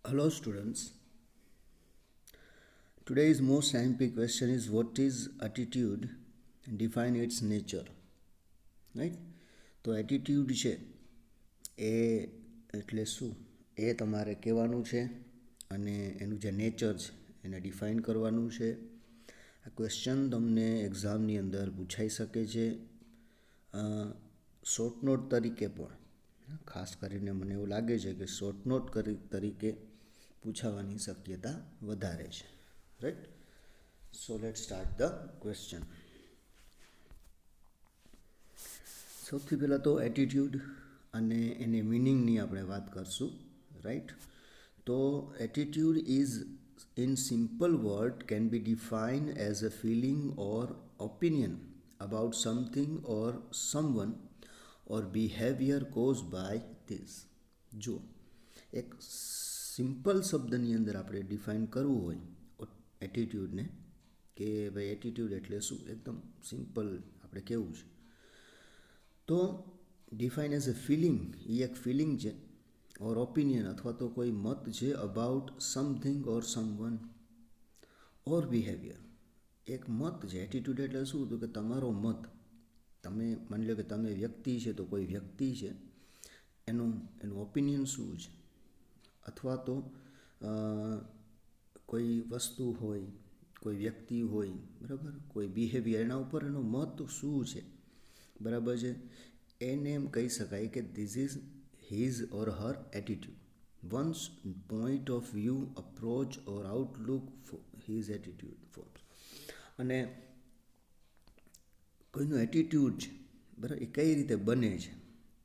Hello students. Today's most scientific question is what is attitude and define its nature. Right? તો attitude છે એ એટલે શું એ તમારે કહેવાનું છે અને એનું જે નેચર છે એને ડિફાઇન કરવાનું છે. આ ક્વેશ્ચન તમને એક્ઝામની અંદર પૂછાઈ શકે છે શોર્ટ નોટ તરીકે પણ. ખાસ કરીને મને એવું લાગે છે કે શોર્ટ નોટ તરીકે પૂછાવાની શક્યતા વધારે છે. Right, so let start the question. સૌથી પહેલાં તો એટીટ્યૂડ અને એની મિનિંગની આપણે વાત કરશું. રાઈટ, તો attitude is in simple word can be defined as a feeling or opinion about something or someone or behavior caused by this. જો એક સિમ્પલ શબ્દની અંદર આપણે ડિફાઇન કરવું હોય એટીટ્યૂડને કે ભાઈ એટીટ્યૂડ એટલે શું, એકદમ સિમ્પલ આપણે કહેવું છે તો ડિફાઇન એઝ અ ફિલિંગ, એ એક ફિલિંગ છે, ઓર ઓપિનિયન અથવા તો કોઈ મત છે about something or someone or behaviour. એક મત છે. એટીટ્યૂડ એટલે શું હતું કે તમારો મત, તમે માની લો કે તમે વ્યક્તિ છે તો કોઈ વ્યક્તિ છે એનું ઓપિનિયન શું છે, અથવા તો કોઈ વસ્તુ હોય, કોઈ વ્યક્તિ હોય, બરાબર, કોઈ બિહેવિયર, એના ઉપર એનો મત શું છે, બરાબર છે, એને એમ કહી શકાય કે this is his or her attitude. One's point of view, approach or outlook for his attitude forms. અને કોઈનું એટીટ્યૂડ છે, બરાબર, એ કઈ રીતે બને છે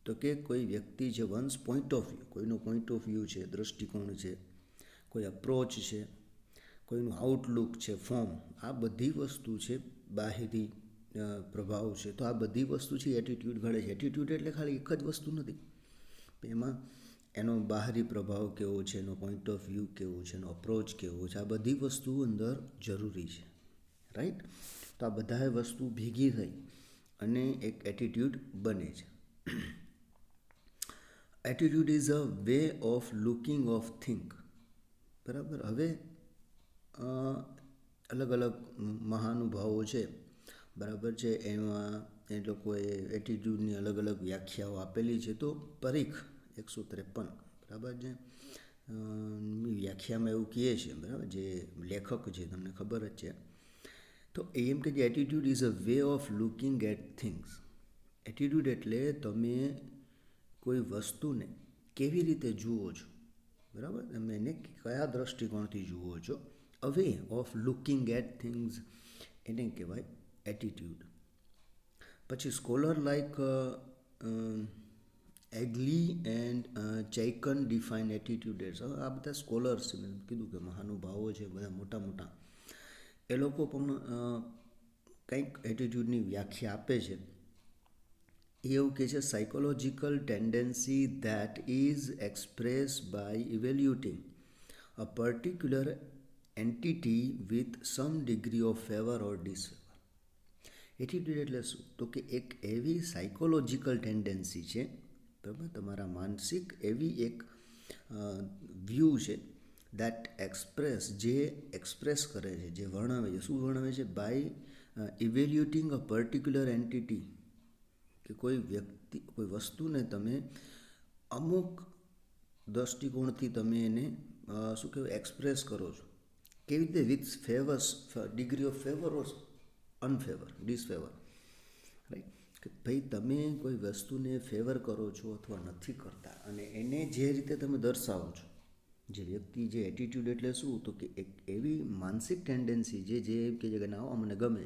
તો કે કોઈ વ્યક્તિ છે, વન્સ પોઈન્ટ ઓફ વ્યૂ, કોઈનો પોઈન્ટ ઓફ વ્યૂ છે, દૃષ્ટિકોણ છે, કોઈ અપ્રોચ છે, કોઈનું આઉટલુક છે, ફોર્મ, આ બધી વસ્તુ છે, બાહેરી પ્રભાવ છે, તો આ બધી વસ્તુ છે એટીટ્યૂડ ઘડે છે. એટીટ્યૂડ એટલે ખાલી એક જ વસ્તુ નથી, એમાં એનો બહારી પ્રભાવ કેવો છે, એનો પોઈન્ટ ઓફ વ્યૂ કેવો છે, એનો અપ્રોચ કેવો છે, આ બધી વસ્તુ અંદર જરૂરી છે. રાઈટ, તો આ બધા વસ્તુ ભેગી થઈ અને એક એટીટ્યૂડ બને છે. Attitude is a way of looking of think. બરાબર, હવે અલગ અલગ મહાનુભાવો છે, બરાબર છે, એમાં એ લોકોએ એટીટ્યૂડની અલગ અલગ વ્યાખ્યાઓ આપેલી છે. તો પરીખ 153, બરાબર છે, વ્યાખ્યામાં એવું કહે છે, બરાબર, જે લેખક છે તમને ખબર જ છે, તો એમ કે જે attitude is a way of looking at things. Attitude એટલે તમે કોઈ વસ્તુને કેવી રીતે જુઓ છો, બરાબર, તમે એને કયા દૃષ્ટિકોણથી જુઓ છો, a way of looking at things, એને કહેવાય એટીટ્યૂડ. પછી scholar like Eagly and Chaiken define attitude as. આ બધા સ્કોલર્સ છે, મેં કીધું કે મહાનુભાવો છે, બધા મોટા મોટા, એ લોકો પણ કંઈક એટીટ્યૂડની વ્યાખ્યા આપે છે. એવું કહે છે, psychological tendency that is express by evaluating a particular entity with some degree of favour or disfavour. Attitude એટલે શું તો કે એક એવી સાયકોલોજીકલ ટેન્ડન્સી છે, બરાબર, તમારા માનસિક એવી એક વ્યૂ છે દેટ એક્સપ્રેસ, જે એક્સપ્રેસ કરે છે, જે વર્ણવે છે, શું વર્ણવે છે, by evaluating a particular entity, કે કોઈ વ્યક્તિ, કોઈ વસ્તુને તમે અમુક દૃષ્ટિકોણથી તમે એને શું કહેવાય એક્સપ્રેસ કરો છો, કેવી રીતે, with favours, degree of favour or unfavour, disfavour. Right, કે ભાઈ તમે કોઈ વસ્તુને ફેવર કરો છો અથવા નથી કરતા, અને એને જે રીતે તમે દર્શાવો છો, જે વ્યક્તિ, જે એટીટ્યૂડ એટલે શું તો કે એક એવી માનસિક ટેન્ડન્સી જે એમ કહે છે કે ના અમને ગમે,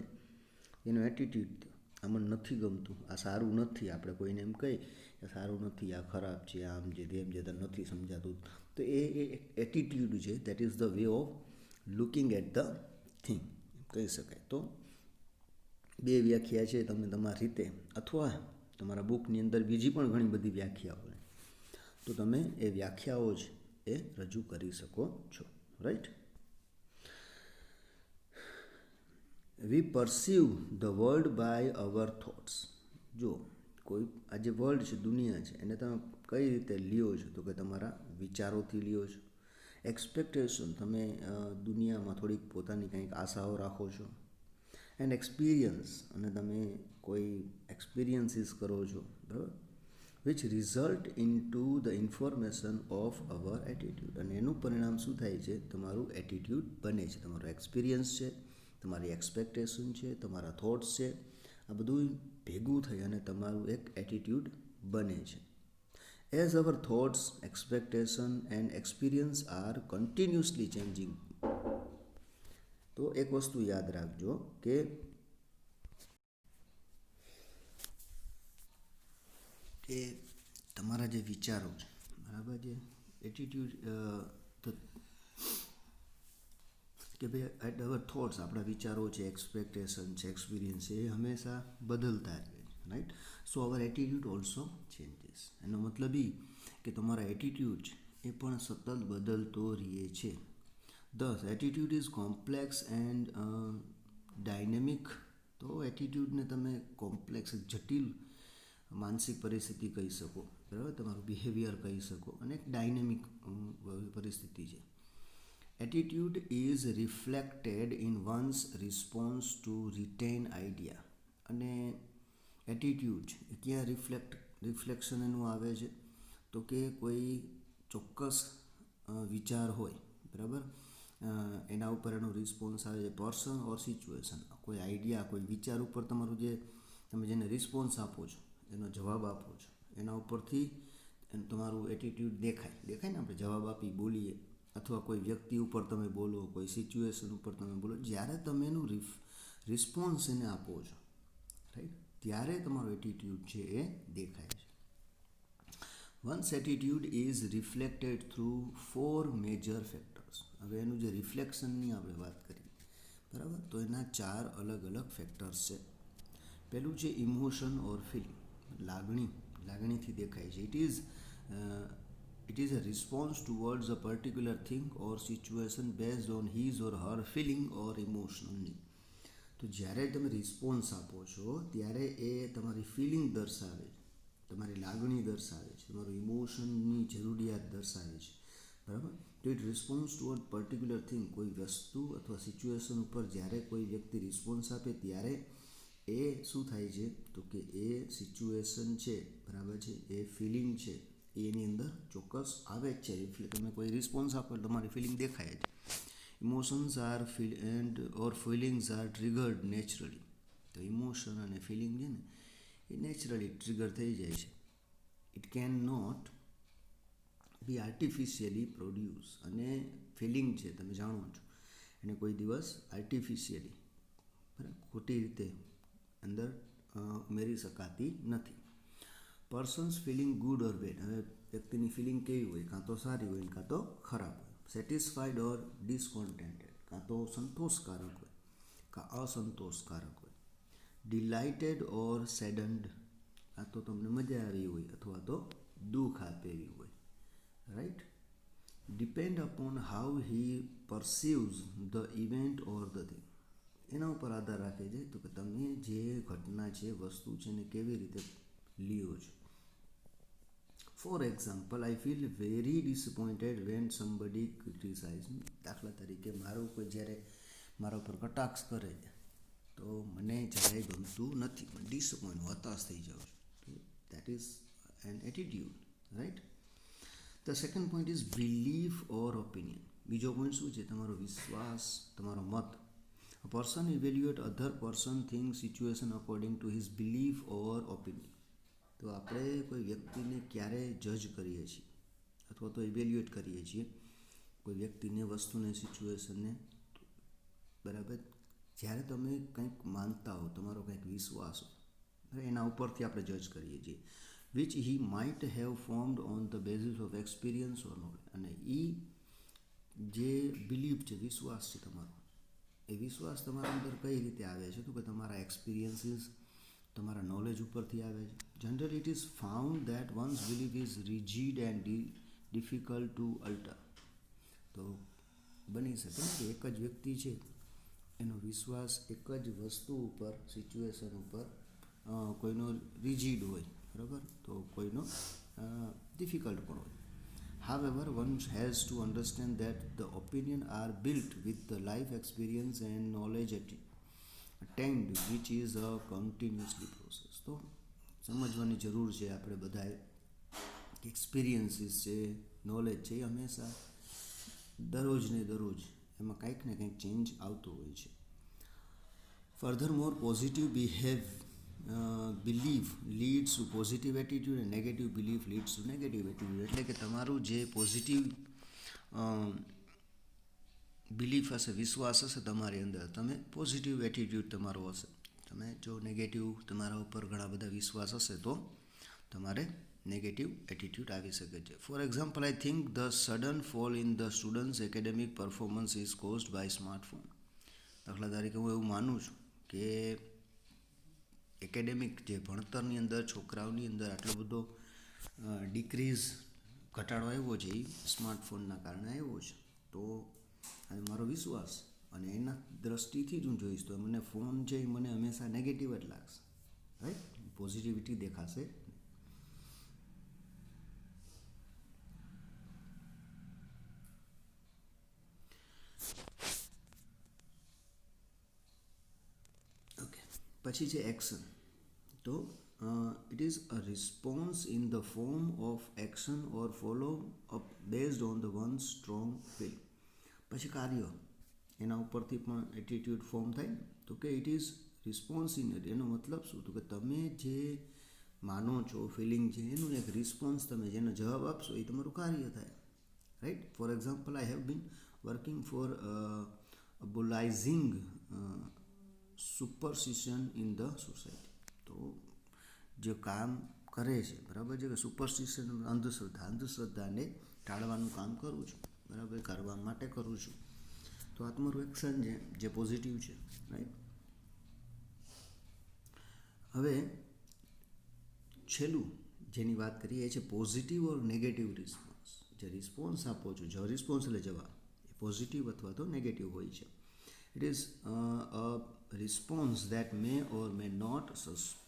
એનો એટીટ્યૂડ, આ મને નથી ગમતું, આ સારું નથી, આપણે કોઈને એમ કહી કે સારું નથી, આ ખરાબ છે, આમ જે તેમ જે નથી સમજાતું, તો એ એટીટ્યૂડ છે, that is the way of looking at the thing કહી શકાય. તો બે વ્યાખ્યા છે, તમે તમારી રીતે અથવા તમારા બુકની અંદર બીજી પણ ઘણી બધી વ્યાખ્યાઓ છે, તો તમે એ વ્યાખ્યાઓ છે એ રજૂ કરી શકો છો. Right, we perceive the world by our thoughts. જો કોઈ આ જે વર્લ્ડ છે, દુનિયા છે, એને તમે કઈ રીતે લ્યો છો તો કે તમારા વિચારોથી લ્યો છો, એક્સપેક્ટેશન, તમે દુનિયામાં થોડીક પોતાની કંઈક આશાઓ રાખો છો. એન્ડ એક્સપિરિયન્સ, અને તમે કોઈ એક્સપિરિયન્સીસ કરો છો, બરાબર, which result in to the information of our attitude. અને એનું પરિણામ શું થાય છે? તમારું એટીટ્યૂડ બને છે. તમારો એક્સપિરિયન્સ છે, તમારી એક્સપેક્ટેશન છે, તમારા થોટ્સ છે, આ બધું ભેગું થઈ અને તમારું એક એટીટ્યૂડ બને છે. As our thoughts, expectation and experience are continuously changing. તો એક વસ્તુ યાદ રાખજો કે તમારા જે વિચારો છે, બરાબર, જે એટીટ્યૂડ, કે ભાઈ એટ અવર થોટ્સ, આપણા વિચારો છે, એક્સપેક્ટેશન છે, એક્સપિરિયન્સ છે, એ હંમેશા બદલતા રહે છે, રાઈટ. સો અવર એટીટ્યૂડ ઓલ્સો ચેન્જીસ. એનો મતલબ એ કે તમારા એટીટ્યૂડ એ પણ સતત બદલતો રહે છે. Thus, attitude is complex and dynamic. તો એટીટ્યૂડને તમે કોમ્પ્લેક્સ, જટિલ માનસિક પરિસ્થિતિ કહી શકો, બરાબર, તમારું બિહેવિયર કહી શકો, અને એક ડાયનેમિક પરિસ્થિતિ છે. Attitude is reflected in once response to written idea. અને એટીટ્યૂડ ક્યાં રિફ્લેક્શન એનું આવે છે? તો કે કોઈ ચોક્કસ વિચાર હોય, બરાબર, એના ઉપર એનો રિસ્પોન્સ આવે છે. પર્સન ઓર સિચ્યુએશન, કોઈ આઈડિયા, કોઈ વિચાર ઉપર તમારું જે, તમે જેને રિસ્પોન્સ આપો છો, એનો જવાબ આપો છો, એના ઉપરથી તમારું એટીટ્યૂડ દેખાય ને. આપણે જવાબ આપી, બોલીએ, અથવા કોઈ વ્યક્તિ ઉપર તમે બોલો, કોઈ સિચ્યુએશન ઉપર તમે બોલો, જ્યારે તમે એનું રિસ્પોન્સ એને આપો છો, રાઈટ, ત્યારે તમારો એટીટ્યૂડ છે એ દેખાય છે. One's attitude is reflected through 4 major factors. હવે એનું જે રિફ્લેક્શનની આપણે વાત કરીએ, બરાબર, તો એના 4 અલગ અલગ ફેક્ટર્સ છે. પહેલું છે ઇમોશન ઓર ફિલિંગ. લાગણીથી દેખાય છે. It is a response towards a particular thing or situation based on his or her feeling or emotional need. તો જ્યારે તમે રિસ્પોન્સ આપો છો ત્યારે એ તમારી ફિલિંગ દર્શાવે છે, તમારી લાગણી દર્શાવે છે, તમારું ઇમોશનની જરૂરિયાત દર્શાવે છે, બરાબર. તો it response toward particular thing, કોઈ વસ્તુ અથવા સિચ્યુએશન ઉપર જ્યારે કોઈ વ્યક્તિ રિસ્પોન્સ આપે ત્યારે એ શું થાય છે? તો કે એ સિચ્યુએશન છે, બરાબર છે, એ ફિલિંગ છે, એની અંદર ચોક્કસ આવે જ છે. એટલે તમે કોઈ રિસ્પોન્સ આપો એટલે તમારી ફિલિંગ દેખાય જ. Emotions are feelings are triggered naturally. તો ઇમોશન અને ફિલિંગ છે ને, એ નેચરલી ટ્રિગર થઈ જાય છે. It can not be artificially produce. અને ફિલિંગ છે, તમે જાણો છો, એને કોઈ દિવસ આર્ટિફિશિયલી, બરાબર, ખોટી રીતે અંદર ઉમેરી શકાતી નથી. Persons feeling good or bad. હવે વ્યક્તિની ફિલિંગ કેવી હોય? કાં તો સારી હોય, કાં તો ખરાબ હોય. સેટિસ્ફાઈડ ઓર ડિસકોન્ટેન્ટેડ, કાં તો સંતોષકારક હોય, કાં અસંતોષકારક હોય. ડિલાઇટેડ ઓર સેડન્ડ, કાં તો તમને મજા આવી હોય અથવા તો દુઃખ આપે એવી હોય, right. Depend upon how he perceives the event or the thing. એના ઉપર આધાર રાખે છે તો કે તમે જે ઘટના છે, વસ્તુ છે, ને કેવી રીતે લ્યો છો. For example, I feel very disappointed when somebody criticise me. દાખલા તરીકે, મારું કોઈ જ્યારે મારા ઉપર કટાક્ષ કરે છે તો મને જરાય ગમતું નથી, ડિસઅપોઇન્ટ, હતાશ થઈ જાઉં છું. That is an attitude, right. The second point is belief or opinion. બીજો પોઈન્ટ શું છે? તમારો વિશ્વાસ, તમારો મત. A person evaluate other person, thing, situation according to his belief or opinion. તો આપણે કોઈ વ્યક્તિને ક્યારે જજ કરીએ છીએ અથવા તો ઇવેલ્યુએટ કરીએ છીએ કોઈ વ્યક્તિને, વસ્તુને, સિચ્યુએશનને, બરાબર, જ્યારે તમે કંઈક માનતા હો, તમારો કંઈક વિશ્વાસ હોય, એના ઉપરથી આપણે જજ કરીએ છીએ. Which he might have formed on the basis of experience or knowledge. અને એ જે બિલીફ છે, વિશ્વાસ છે તમારો, એ વિશ્વાસ તમારા અંદર કઈ રીતે આવે છે? તો કે તમારા એક્સપિરિયન્સીસ, તમારા નોલેજ ઉપરથી આવે છે. Generally it is found that once belief is rigid and difficult to alter. તો બની શકે કે એક જ વ્યક્તિ છે, એનો વિશ્વાસ એક જ વસ્તુ ઉપર, સિચ્યુએશન ઉપર, કોઈનો રિજિડ હોય, બરાબર, તો કોઈનો ડિફિકલ્ટ પણ હોય. However, one has to understand that the opinion are built with the life experience and knowledge attained, which is a continuously process. તો સમજવાની જરૂર છે આપણે બધાએ એક્સપિરિયન્સીસ છે, નોલેજ છે, એ હંમેશા દરરોજ ને દરરોજ એમાં કંઈક ને કંઈક ચેન્જ આવતો હોય છે. Furthermore positive belief leads to positive attitude and negative belief leads to negative attitude. એટલે કે તમારું જે પોઝિટિવ બિલીફ હશે, વિશ્વાસ હશે તમારી અંદર, તમે પોઝિટિવ એટીટ્યૂડ તમારો હશે. તમે જો નેગેટિવ તમારા ઉપર ઘણા બધા વિશ્વાસ હશે તો તમારે નેગેટિવ એટીટ્યૂડ આવી શકે છે. For example, I think the sudden fall in the students academic performance is caused by smartphone. દાખલા તરીકે હું એવું માનું છું કે એકેડેમિક જે ભણતરની અંદર છોકરાઓની અંદર આટલો બધો ડિક્રીઝ ઘટાડો આવ્યો છે એ સ્માર્ટફોનના કારણે આવ્યો છે. તો આ મારો વિશ્વાસ, અને એના દ્રષ્ટિથી જ હું જોઈશ તો મને ફોન છે એ મને હંમેશા નેગેટિવ જ લાગશે, રાઈટ? પોઝિટિવિટી દેખાશે. ઓકે, પછી છે એક્શન. તો it is a response in the form of action or follow up based on the one's strong will. પછી કાર્ય, એના ઉપરથી પણ એટીટ્યૂડ ફોર્મ થાય. તો કે it is response in it. એનો મતલબ શું? તો કે તમે જે માનો છો, ફિલિંગ છે, એનું એક રિસ્પોન્સ, તમે જેનો જવાબ આપશો એ તમારું કાર્ય થાય, right? For example, I have been working for abolishing superstition in the society. તો જે કામ કરે છે, બરાબર છે, કે સુપરસ્ટિશન, અંધશ્રદ્ધાને ટાળવાનું કામ કરું છું, બરાબર, કરવા માટે કરું છું. તો આ તમારું એક્શન છે જે પોઝિટિવ છે, રાઈટ? હવે છેલ્લું જેની વાત કરીએ છે પોઝિટિવ ઓર નેગેટિવ રિસ્પોન્સ. જે રિસ્પોન્સ આપો છો, જો રિસ્પોન્સ એટલે જવાબ, એ પોઝિટિવ અથવા તો નેગેટિવ હોય છે. It is a response that may or may not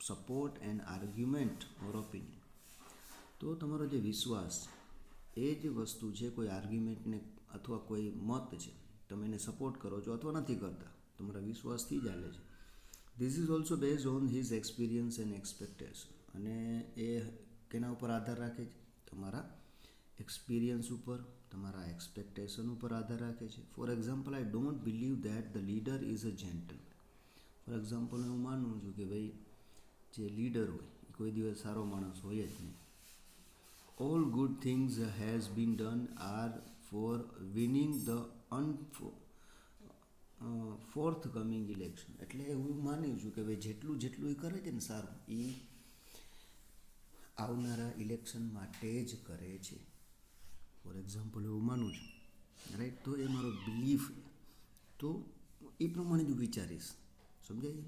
support an argument or opinion. તો તમારો જે વિશ્વાસ છે એ જ વસ્તુ છે, કોઈ આર્ગ્યુમેન્ટને અથવા કોઈ મત છે, તમે એને સપોર્ટ કરો છો અથવા નથી કરતા, તમારા વિશ્વાસથી જ ચાલે છે. This is also based on his experience and expectation. અને એ કેના ઉપર આધાર રાખે છે? તમારા એક્સપિરિયન્સ ઉપર, તમારા એક્સપેક્ટેશન ઉપર આધાર રાખે છે. For example, I don't believe that the leader is a gentle. For example, હું માનું છું કે ભાઈ જે લીડર હોય એ કોઈ દિવસ સારો માણસ હોય જ નહીં. All good things has been done are for winning the forthcoming election. એટલે હું માનું છું કે ભાઈ જેટલું જેટલું એ કરે છે ને સારું, એ આવનારા ઇલેક્શન માટે જ કરે છે. ફોર એક્ઝામ્પલ, એવું માનું છું, રાઈટ? તો એ મારો બિલીફ, તો એ પ્રમાણે જ વિચારીશ, સમજાય?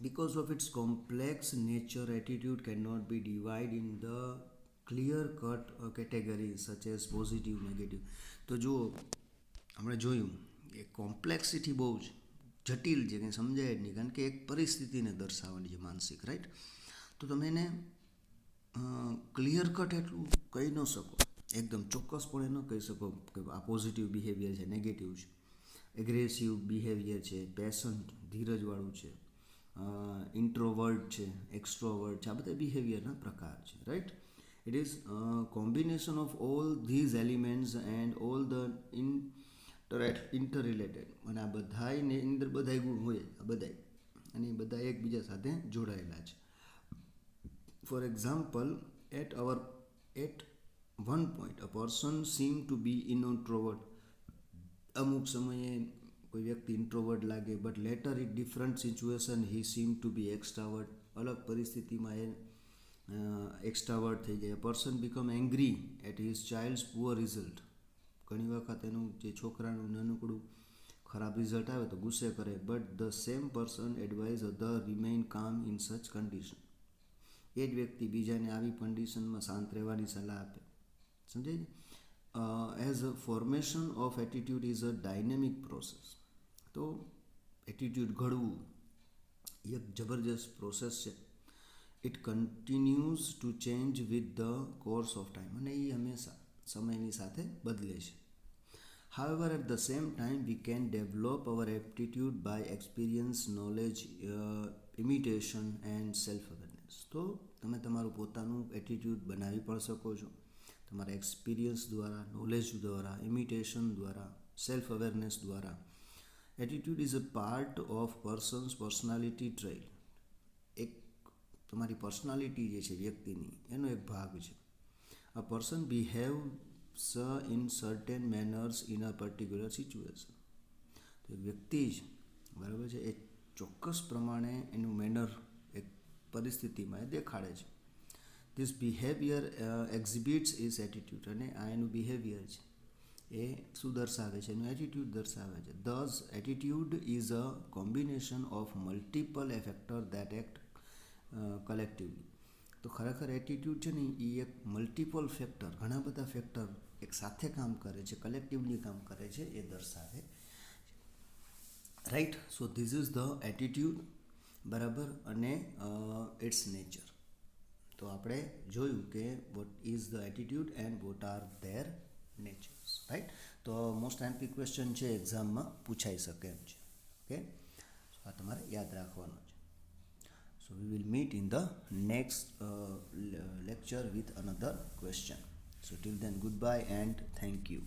Because of its complex nature, attitude cannot be divided in the clear-cut categories such as positive, negative. તો જો આપણે જોયું એ કોમ્પ્લેક્સિટી બહુ જ જટિલ છે, કંઈ સમજાય જ નહીં, કારણ કે એક પરિસ્થિતિને દર્શાવવાની છે, માનસિક, રાઈટ? તો તમે એને ક્લિયર કટ એટલું કહી ન શકો, એકદમ ચોક્કસપણે ન કહી શકો કે આ પોઝિટિવ બિહેવિયર છે, નેગેટિવ છે, એગ્રેસિવ બિહેવિયર છે, પેશન્ટ, ધીરજવાળું છે, ઇન્ટ્રોવર્ટ છે, એક્સ્ટ્રોવર્ટ છે. આ બધા બિહેવિયરના પ્રકાર છે, right? It is combination of all these elements and all the interrelated. અને આ બધાની અંદર બધાય ગુણ હોય, આ બધાય, અને એ બધા એકબીજા સાથે જોડાયેલા છે. For example, at one point a person seem to be introvert. અમુક સમયે કોઈ વ્યક્તિ ઇન્ટ્રોવર્ટ લાગે, but later it different situation he seem to be extrovert. અલગ પરિસ્થિતિમાં એ એક્સ્ટ્રાવર્ટ થઈ જાય. Person become angry at his child's poor result. ઘણી વખત એનું જે છોકરાનું નાનકડું ખરાબ રિઝલ્ટ આવે તો ગુસ્સે કરે, but the same person advise other remain calm in such condition. એ જ વ્યક્તિ બીજાને આવી કન્ડિશનમાં શાંત રહેવાની સલાહ આપે, સમજાય? As a formation of attitude is a dynamic process. તો એટીટ્યૂડ ઘડવું એ એક જબરજસ્ત પ્રોસેસ છે. It continues to change with the course of time, અને એ હંમેશા સમયની સાથે બદલે છે. However, at the same time, we can develop our aptitude by experience, knowledge, imitation and self-awareness. તો તમે તમારું પોતાનું એટીટ્યૂડ બનાવી પણ શકો છો તમારા એક્સપિરિયન્સ દ્વારા, નોલેજ દ્વારા, ઇમિટેશન દ્વારા, સેલ્ફ અવેરનેસ દ્વારા. Attitude is a part of personality trait. એક તમારી પર્સનાલિટી જે છે વ્યક્તિની, એનો એક ભાગ છે. A person બિહેવ્સ in certain manners in a particular situation. તો એક વ્યક્તિ જ બરાબર છે એ ચોક્કસ પ્રમાણે એનું મેનર એક પરિસ્થિતિમાં એ દેખાડે છે. ધીસ બિહેવિયર એક્ઝિબિટ્સ ઇઝ એટીટ્યૂડ, અને આ એનું બિહેવિયર છે એ શું દર્શાવે છે? એનું એટીટ્યૂડ દર્શાવે છે. This attitude is a combination of multiple factor that act collectively. તો ખરેખર એટીટ્યૂડ છે ને એ એક મલ્ટિપલ ફેક્ટર, ઘણા બધા ફેક્ટર એક સાથે કામ કરે છે, કલેક્ટિવલી કામ કરે છે, એ દર્શાવે છે. Right. So this is the attitude, બરાબર, અને ઇટ્સ નેચર. તો આપણે જોયું કે what is the attitude and what are there nature's. Right. તો મોસ્ટ એમ્પી ક્વેશ્ચન છે, એક્ઝામમાં પૂછાઈ શકે એમ છે. ઓકે, આ તમારે યાદ રાખવાનું છે. So we will meet in the next lecture with another question. So till then, goodbye and thank you.